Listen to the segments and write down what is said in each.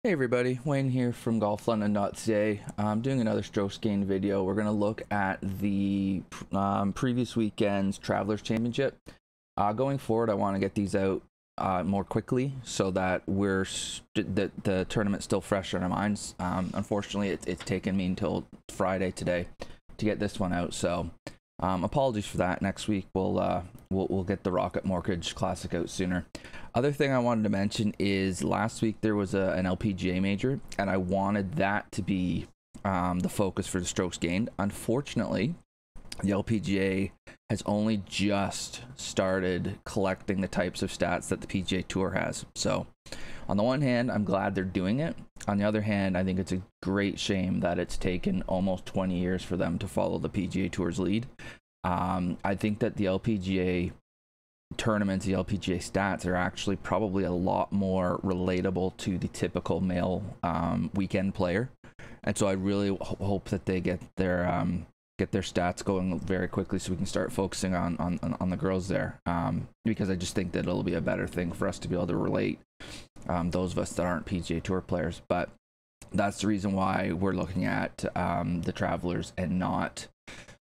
Hey everybody, Wayne here from golflondon.ca. I'm doing another strokes gained video. We're going to look at the previous weekend's Travelers Championship. Going forward, I want to get these out more quickly so that the tournament's still fresh in our minds. Unfortunately, it's taken me until Friday today to get this one out, so apologies for that. Next week we'll get the Rocket Mortgage Classic out sooner. Other thing I wanted to mention is last week there was an LPGA major, and I wanted that to be the focus for the strokes gained. Unfortunately, the LPGA has only just started collecting the types of stats that the PGA Tour has. So on the one hand, I'm glad they're doing it. On the other hand, I think it's a great shame that it's taken almost 20 years for them to follow the PGA Tour's lead. I think that the LPGA tournaments, the LPGA stats are actually probably a lot more relatable to the typical male weekend player. And so I really hope that they get their stats going very quickly so we can start focusing on the girls there, because I just think that it'll be a better thing for us to be able to relate, those of us that aren't PGA Tour players. But that's the reason why we're looking at the Travelers and not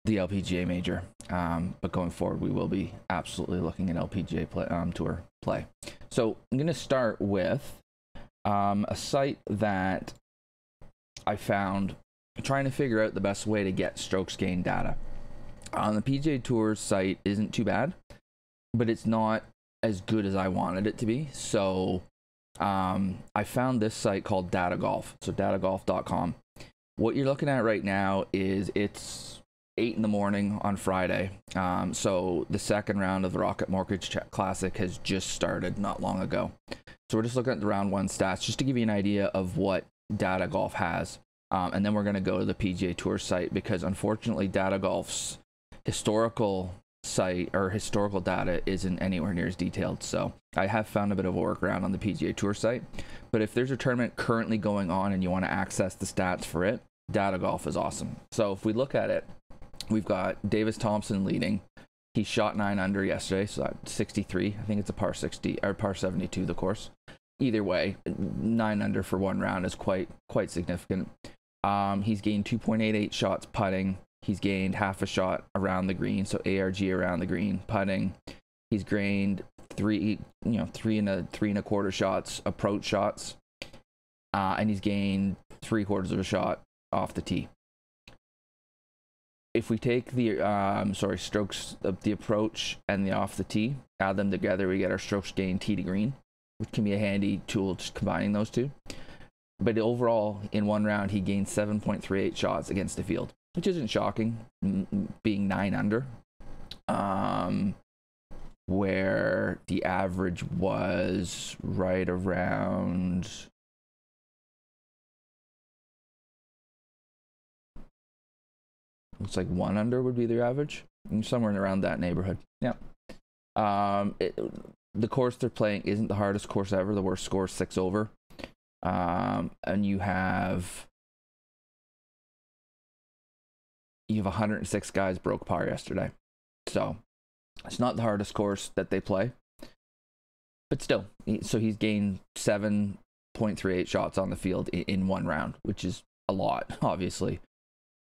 the LPGA major. But going forward, we will be absolutely looking at LPGA Tour play. So I'm going to start with a site that I found trying to figure out the best way to get strokes gained data. On the PGA Tour site isn't too bad, but it's not as good as I wanted it to be. So I found this site called Data Golf, so datagolf.com. What you're looking at right now is it's 8 in the morning on Friday. So the second round of the Rocket Mortgage Classic has just started not long ago. So we're just looking at the round one stats just to give you an idea of what Data Golf has. And then we're going to go to the PGA Tour site, because unfortunately Data Golf's historical site or historical data isn't anywhere near as detailed. So I have found a bit of a workaround on the PGA Tour site. But if there's a tournament currently going on and you want to access the stats for it, Data Golf is awesome. So if we look at it, we've got Davis Thompson leading. He shot 9 under yesterday, so that's 63. I think it's a par 60 or par 72 the course. Either way, 9 under for one round is quite significant. He's gained 2.88 shots putting. He's gained half a shot around the green, so ARG around the green putting. He's gained three and a quarter shots approach shots, and he's gained 3/4 of a shot off the tee. If we take the strokes of the approach and the off the tee, add them together, we get our strokes gained tee to green, which can be a handy tool just combining those two. But overall, in one round, he gained 7.38 shots against the field, which isn't shocking, being 9 under, where the average was right around, looks like 1 under would be the average, somewhere around that neighborhood. Yeah. The course they're playing isn't the hardest course ever. The worst score is 6 over. And you have 106 guys broke par yesterday. So it's not the hardest course that they play, but still, so he's gained 7.38 shots on the field in one round, which is a lot, obviously.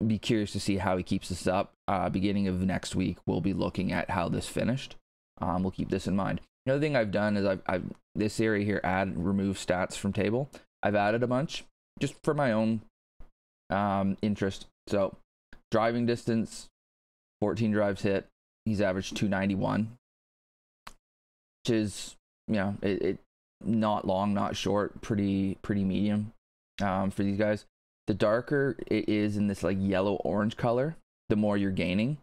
Be curious to see how he keeps this up. Beginning of next week, we'll be looking at how this finished. We'll keep this in mind. Another thing I've done is I've this area here, remove stats from table. I've added a bunch just for my own interest. So driving distance, 14 drives hit. He's averaged 291, which is, it not long, not short, pretty medium for these guys. The darker it is in this like yellow orange color, the more you're gaining.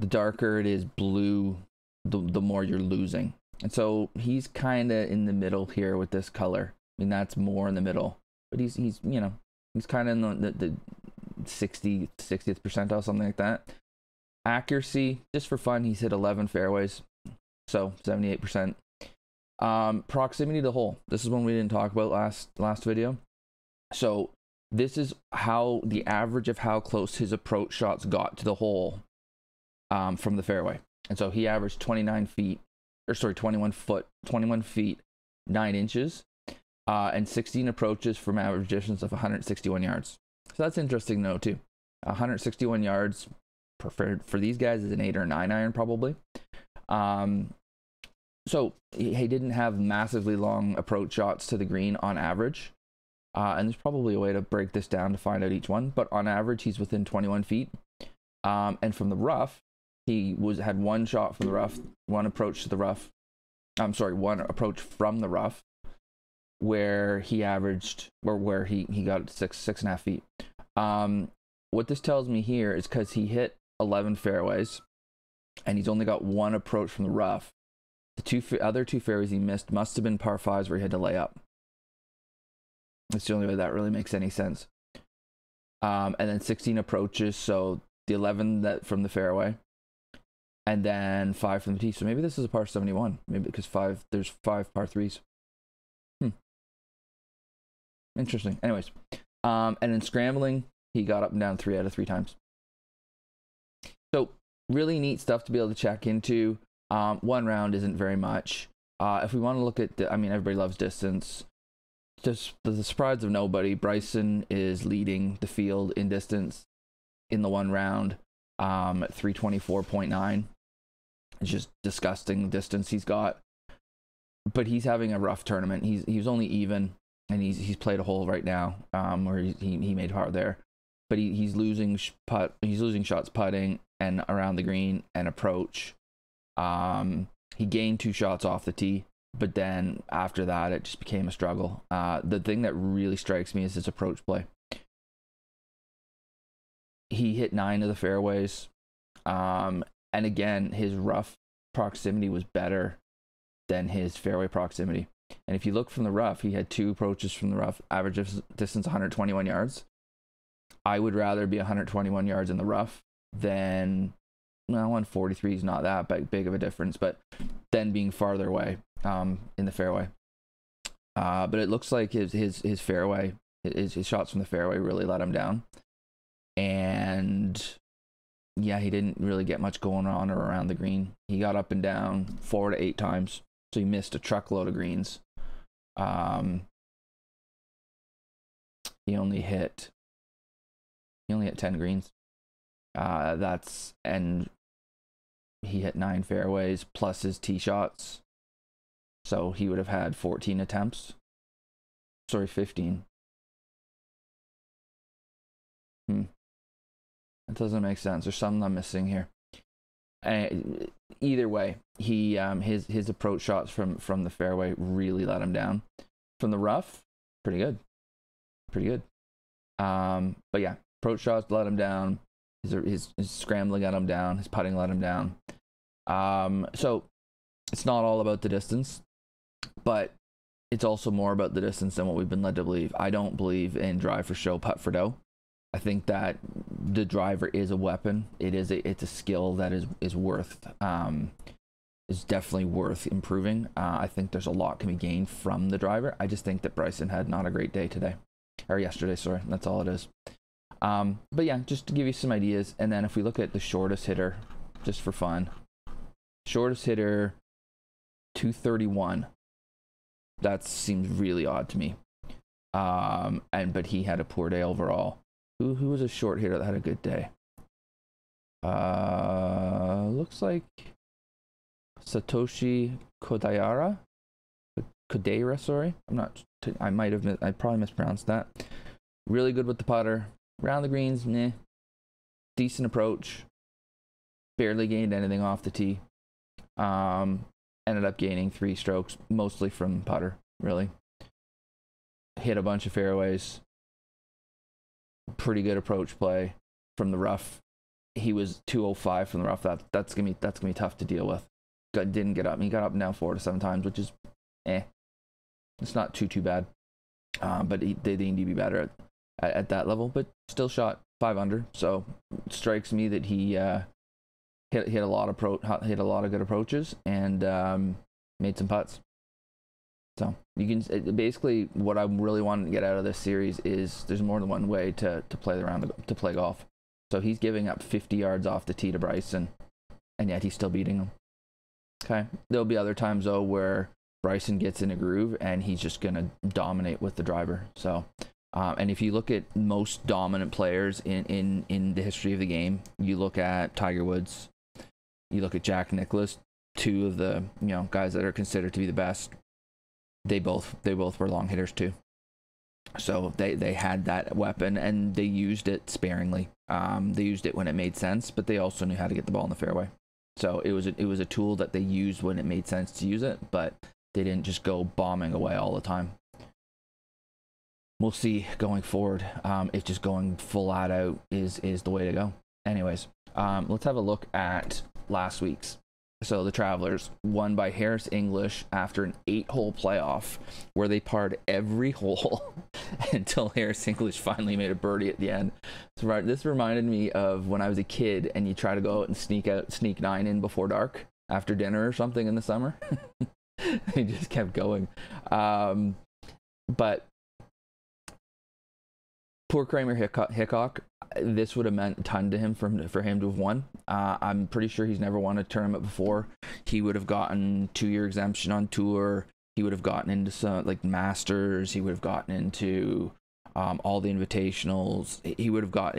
The darker it is blue, the more you're losing. And so he's kind of in the middle here with this color. I mean, that's more in the middle, but he's kind of in the 60th percentile, something like that. Accuracy, just for fun, he's hit 11 fairways, so 78%. Proximity to the hole. This is one we didn't talk about last video. So this is how the average of how close his approach shots got to the hole from the fairway. And so he averaged 21 feet, 9 inches. and 16 approaches from average distance of 161 yards. So that's interesting to know too. 161 yards preferred for these guys is an 8 or 9 iron probably. So he didn't have massively long approach shots to the green on average. And there's probably a way to break this down to find out each one, but on average he's within 21 feet. And from the rough, he had one shot from the rough, one approach to the rough. One approach from the rough where he averaged, or where he got 6.5 feet. What this tells me here is because he hit 11 fairways and he's only got one approach from the rough. The other two fairways he missed must have been par 5s where he had to lay up. That's the only way that really makes any sense. And then 16 approaches, so the 11 that from the fairway, and then 5 from the tee. So maybe this is a par 71. Maybe because there's 5 par 3s. Interesting. Anyways, and in scrambling, he got up and down 3 out of 3 times. So really neat stuff to be able to check into. One round isn't very much. If we want to look at, everybody loves distance. Just the surprise of nobody, Bryson is leading the field in distance in the one round at 324.9. It's just disgusting distance he's got. But he's having a rough tournament. He's only even, and he's played a hole right now where he made par there. But he's losing shots putting and around the green and approach. He gained 2 shots off the tee, but then after that it just became a struggle. The thing that really strikes me is his approach play. He hit 9 of the fairways, and again his rough proximity was better than his fairway proximity. And if you look from the rough, he had 2 approaches from the rough, average distance 121 yards. I would rather be 121 yards in the rough than, well, 143 is not that big of a difference, but then being farther away in the fairway. But it looks like his fairway, his shots from the fairway really let him down. And yeah, he didn't really get much going on or around the green. He got up and down 4 to 8 times, so he missed a truckload of greens. He only hit 10 greens. And he hit 9 fairways plus his tee shots. So he would have had 14 attempts. Sorry, 15. That doesn't make sense. There's something I'm missing here. Either way, his approach shots from the fairway really let him down. From the rough, pretty good. But yeah, approach shots let him down. His scrambling let him down. His putting let him down. So it's not all about the distance, but it's also more about the distance than what we've been led to believe. I don't believe in drive for show, putt for dough. I think that the driver is a weapon. It's a skill that is definitely worth improving. I think there's a lot can be gained from the driver. I just think that Bryson had not a great day today, or yesterday. Sorry, that's all it is. But yeah, just to give you some ideas. And then if we look at the shortest hitter, just for fun, shortest hitter 231. That seems really odd to me. But he had a poor day overall. Who was a short hitter that had a good day? Looks like Satoshi Kodaira. Sorry. I probably mispronounced that. Really good with the putter. Around the greens, meh. Decent approach. Barely gained anything off the tee. Ended up gaining 3 strokes, mostly from putter, really. Hit a bunch of fairways. Pretty good approach play from the rough. He was 205 from the rough. That's gonna be tough to deal with. Didn't get up. He got up and down 4 to 7 times, which is It's not too bad. But they need to be better at that level. But still shot 5 under. So it strikes me that he hit a lot of good approaches and made some putts. So you can basically, what I really wanted to get out of this series is there's more than one way to play golf. So he's giving up 50 yards off the tee to Bryson, and yet he's still beating him. Okay, there'll be other times though where Bryson gets in a groove and he's just going to dominate with the driver. So, and if you look at most dominant players in the history of the game, you look at Tiger Woods, you look at Jack Nicklaus, two of the guys that are considered to be the best. They both were long hitters too. So they had that weapon and they used it sparingly. They used it when it made sense, but they also knew how to get the ball in the fairway. So it was a tool that they used when it made sense to use it, but they didn't just go bombing away all the time. We'll see going forward if just going full out is the way to go. Anyways, let's have a look at last week's. So the Travelers won by Harris English after an 8-hole playoff where they parred every hole until Harris English finally made a birdie at the end. So this reminded me of when I was a kid and you try to go out and sneak 9 in before dark after dinner or something in the summer. He just kept going. But poor Kramer Hickock, this would have meant a ton to him for him to have won. I'm pretty sure he's never won a tournament before. He would have gotten 2-year exemption on tour. He would have gotten into some like Masters. He would have gotten into all the invitationals. He would have got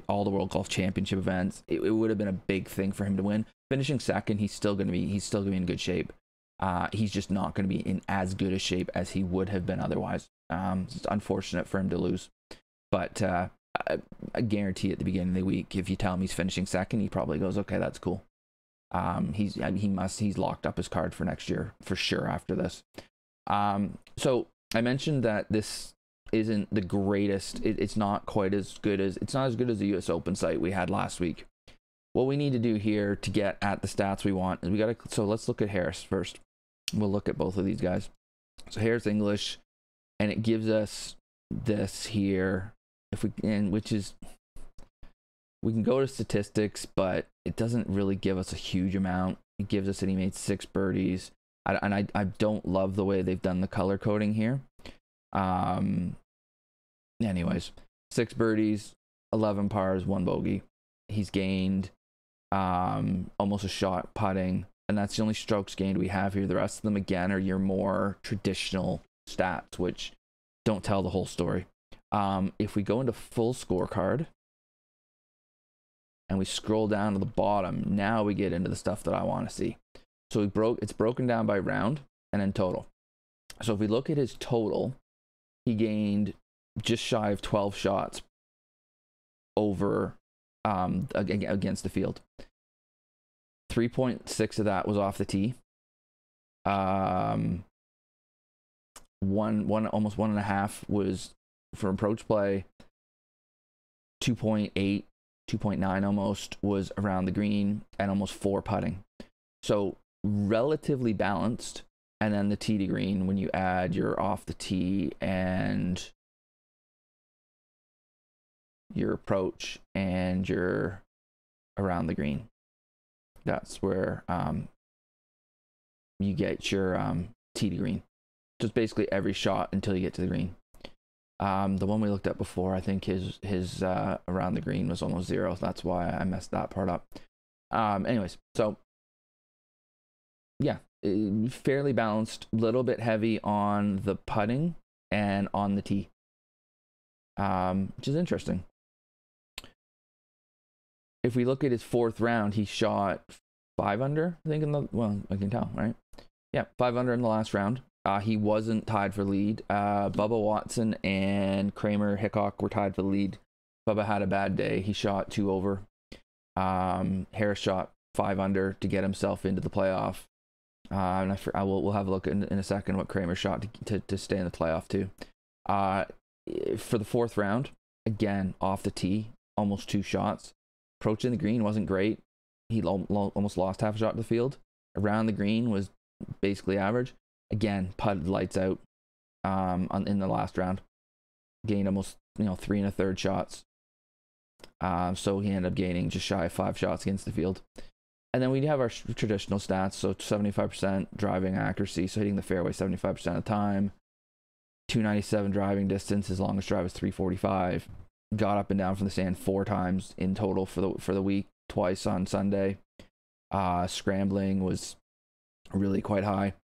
all the World Golf Championship events. It would have been a big thing for him to win. Finishing second, he's still going to be in good shape. He's just not going to be in as good a shape as he would have been otherwise. It's unfortunate for him to lose. But I guarantee at the beginning of the week, if you tell him he's finishing second, he probably goes, okay, that's cool. He's locked up his card for next year for sure after this. So I mentioned that this isn't the greatest. It's not as good as the US Open site we had last week. What we need to do here to get at the stats we want is so let's look at Harris first. We'll look at both of these guys. So Harris English, and it gives us this here. We can go to statistics, but it doesn't really give us a huge amount. It gives us that he made 6 birdies. I don't love the way they've done the color coding here. Anyways, 6 birdies, 11 pars, 1 bogey. He's gained almost a shot putting, and that's the only strokes gained we have here. The rest of them, again, are your more traditional stats, which don't tell the whole story. If we go into full scorecard and we scroll down to the bottom, now we get into the stuff that I want to see. So it's broken down by round and then total. So if we look at his total, he gained just shy of 12 shots over against the field. 3.6 of that was off the tee. Almost 1.5 was for approach play. 2.8, 2.9 almost was around the green, and almost 4 putting. So relatively balanced. And then the tee to green, when you add your off the tee and your approach and your around the green, that's where you get your tee to green. Just basically every shot until you get to the green. The one we looked at before, I think his around the green was almost 0. So that's why I messed that part up. Anyways, so yeah, fairly balanced, little bit heavy on the putting and on the tee, which is interesting. If we look at his 4th round, he shot 5 under, I think, I can tell, right? Yeah, 5 under in the last round. He wasn't tied for lead. Bubba Watson and Kramer Hickock were tied for the lead. Bubba had a bad day. He shot 2 over. Harris shot 5 under to get himself into the playoff. And we'll have a look in a second what Kramer shot to stay in the playoff too. For the 4th round, again, off the tee, almost 2 shots. Approaching the green wasn't great. He almost lost half a shot to the field. Around the green was basically average. Again, putted lights out in the last round. Gained almost 3 1/3 shots. So he ended up gaining just shy of 5 shots against the field. And then we have our traditional stats. So 75% driving accuracy, so hitting the fairway 75% of the time. 297 driving distance. His longest drive was 345. Got up and down from the sand 4 times in total for the week. Twice on Sunday. Scrambling was really quite high.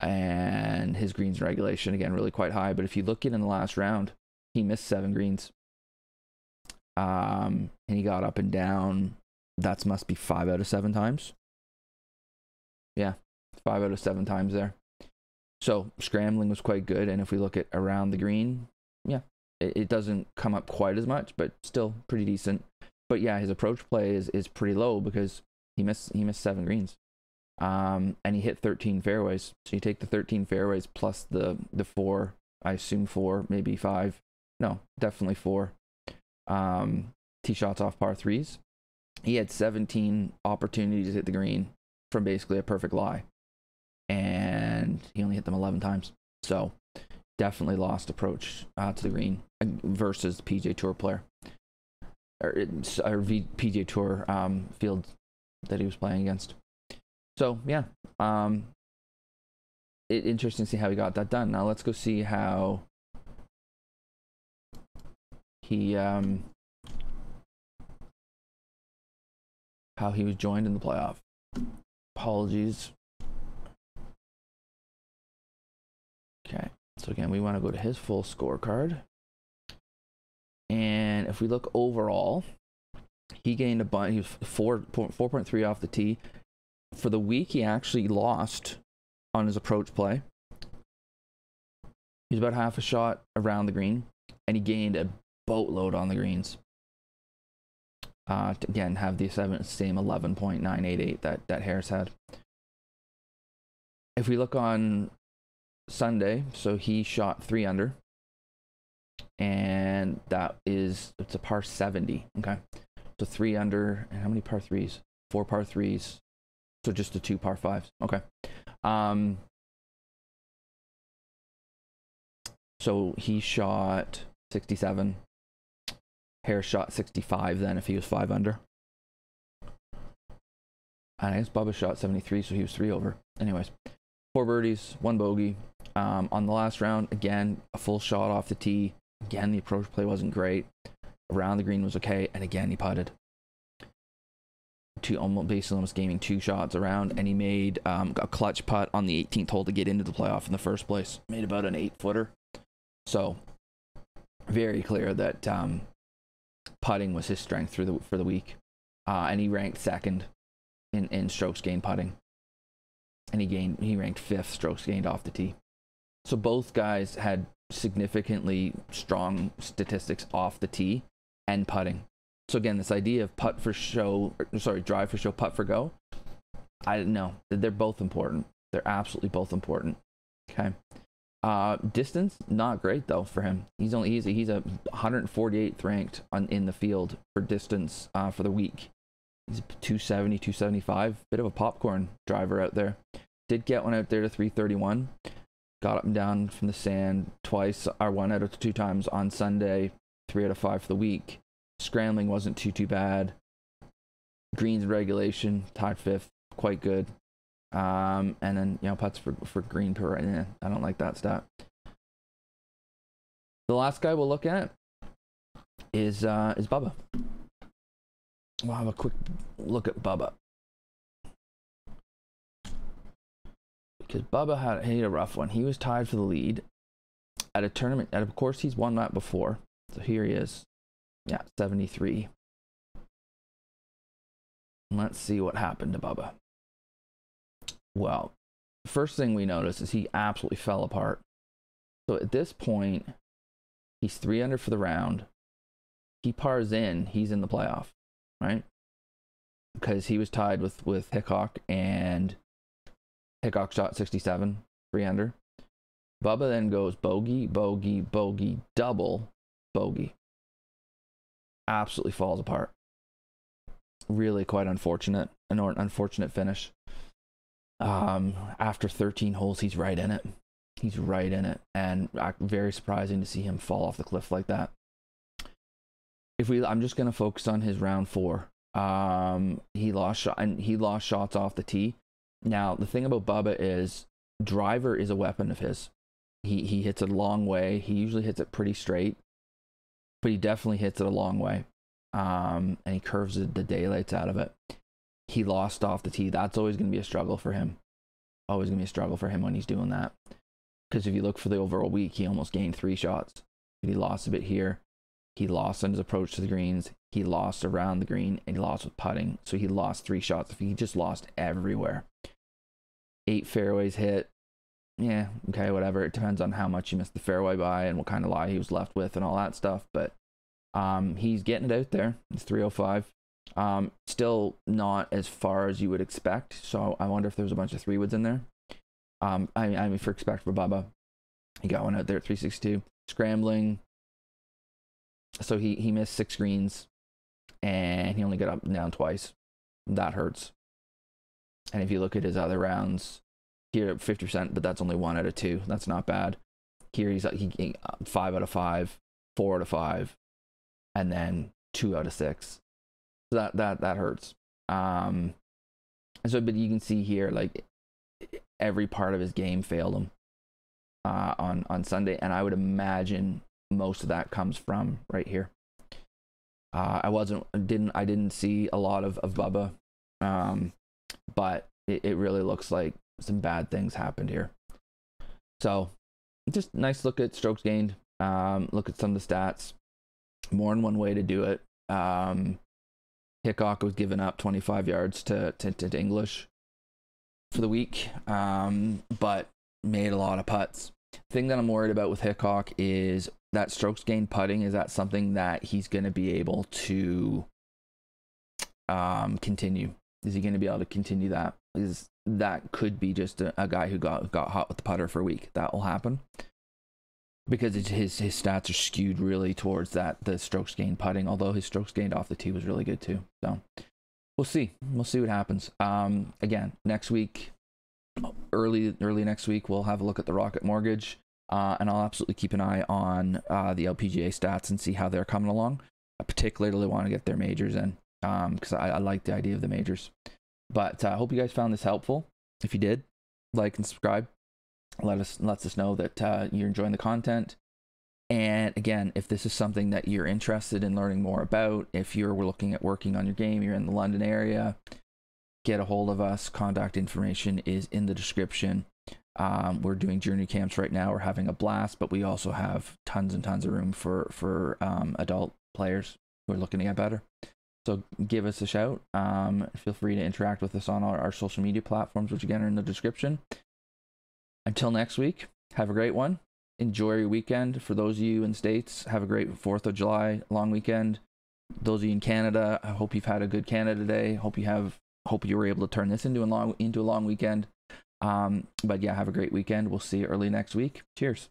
and his greens regulation, again, really quite high. But if you look in the last round, he missed 7 greens. And he got up and down. That must be 5 out of 7 times. Yeah, 5 out of 7 times there. So scrambling was quite good. And if we look at around the green, yeah, it doesn't come up quite as much, but still pretty decent. But yeah, his approach play is pretty low because he missed 7 greens. And he hit 13 fairways. So you take the 13 fairways plus the 4, I assume 4, maybe 5. No, definitely 4. Tee shots off par 3s. He had 17 opportunities to hit the green from basically a perfect lie, and he only hit them 11 times. So definitely lost approach to the green versus the PGA Tour player, or PGA Tour field that he was playing against. So yeah, interesting to see how he got that done. Now let's go see how he was joined in the playoff. Apologies. Okay, so again, we want to go to his full scorecard. And if we look overall, he gained a bunch. He was 4.3 off the tee. For the week, he actually lost on his approach play. He was about half a shot around the green, and he gained a boatload on the greens. To again have the same 11.988 that Harris had. If we look on Sunday, so he shot 3 under, and it's a par 70. Okay, so 3 under, and how many par 3s? 4 par 3s, so just the 2 par 5s. Okay, so he shot 67. Harris shot 65 then if he was 5 under. And I guess Bubba shot 73, so he was 3 over. Anyways, 4 birdies, 1 bogey. On the last round, again, a full shot off the tee. Again, the approach play wasn't great. Around the green was okay, and again, he putted. Basically almost gaming 2 shots around, and he made a clutch putt on the 18th hole to get into the playoff in the first place. Made about an 8-footer. So, very clear that putting was his strength for the week, and he ranked 2nd in strokes gained putting, and he ranked 5th strokes gained off the tee. So both guys had significantly strong statistics off the tee and putting. So again, this idea of drive for show, putt for go, I don't know. They're both important. They're absolutely both important. Okay. Distance, not great though for him. He's a 148th ranked in the field for distance for the week. He's 270, 275. Bit of a popcorn driver out there. Did get one out there to 331. Got up and down from the sand twice, or 1 out of 2 times on Sunday. 3 out of 5 for the week. Scrambling wasn't too bad. Greens regulation, tied 5th, quite good. And then putts for green per. I don't like that stat. The last guy we'll look at is Bubba. We'll have a quick look at Bubba, because Bubba had a rough one. He was tied for the lead at a tournament, and of course he's won that before. So here he is, 73. Let's see what happened to Bubba. Well, first thing we notice is he absolutely fell apart. So at this point, he's 3 under for the round. He pars in, he's in the playoff, right? Because he was tied with Hickock, and Hickock shot 67, 3 under. Bubba then goes bogey, bogey, bogey, double, bogey. Absolutely falls apart. Really quite unfortunate. An unfortunate finish. After 13 holes, he's right in it. He's right in it, and very surprising to see him fall off the cliff like that. I'm just gonna focus on his round 4. He lost shots off the tee. Now the thing about Bubba is driver is a weapon of his. He hits it a long way. He usually hits it pretty straight, but he definitely hits it a long way. And he curves the daylights out of it. He lost off the tee. That's always going to be a struggle for him. always gonna be a struggle for him when he's doing that. Because if you look for the overall week, he almost gained 3 shots. He lost a bit here. He lost on his approach to the greens. He lost around the green, and he lost with putting. So he lost 3 shots. He just lost everywhere. 8 fairways hit. Yeah, okay, whatever. It depends on how much you missed the fairway by and what kind of lie he was left with and all that stuff. But he's getting it out there. He's 305. Still not as far as you would expect. So I wonder if there's a bunch of 3-woods in there. I mean, for Bubba, he got one out there at 362. Scrambling. So he missed 6 greens, and he only got up and down twice. That hurts. And if you look at his other rounds, here at 50%, but that's only 1 out of 2. That's not bad. Here he 5 out of 5, 4 out of 5, and then 2 out of 6. So that hurts. So, but you can see here, like, every part of his game failed him on Sunday, and I would imagine most of that comes from right here. I didn't see a lot of Bubba, but it really looks like some bad things happened here. So just nice look at strokes gained. Look at some of the stats. More than one way to do it. Hickock was giving up 25 yards to English for the week, but made a lot of putts. Thing that I'm worried about with Hickock is that strokes gained putting. Is that something that he's going to be able to continue? Is he going to be able to continue that? That could be just a guy who got hot with the putter for a week. That will happen because his stats are skewed really towards the strokes gained putting. Although his strokes gained off the tee was really good too. So we'll see what happens. Again, next week, early next week, we'll have a look at the Rocket Mortgage, and I'll absolutely keep an eye on the LPGA stats and see how they're coming along. I particularly want to get their majors in because I like the idea of the majors. But I hope you guys found this helpful. If you did, like and subscribe. Lets us know that you're enjoying the content. And again, if this is something that you're interested in learning more about, if you're looking at working on your game, you're in the London area, get a hold of us. Contact information is in the description. We're doing journey camps right now. We're having a blast, but we also have tons and tons of room for adult players who are looking to get better. So give us a shout. Feel free to interact with us on our social media platforms, which again are in the description. Until next week, have a great one. Enjoy your weekend. For those of you in the States, have a great 4th of July long weekend. Those of you in Canada, I hope you've had a good Canada Day. Hope you were able to turn this into a long weekend. But yeah, have a great weekend. We'll see you early next week. Cheers.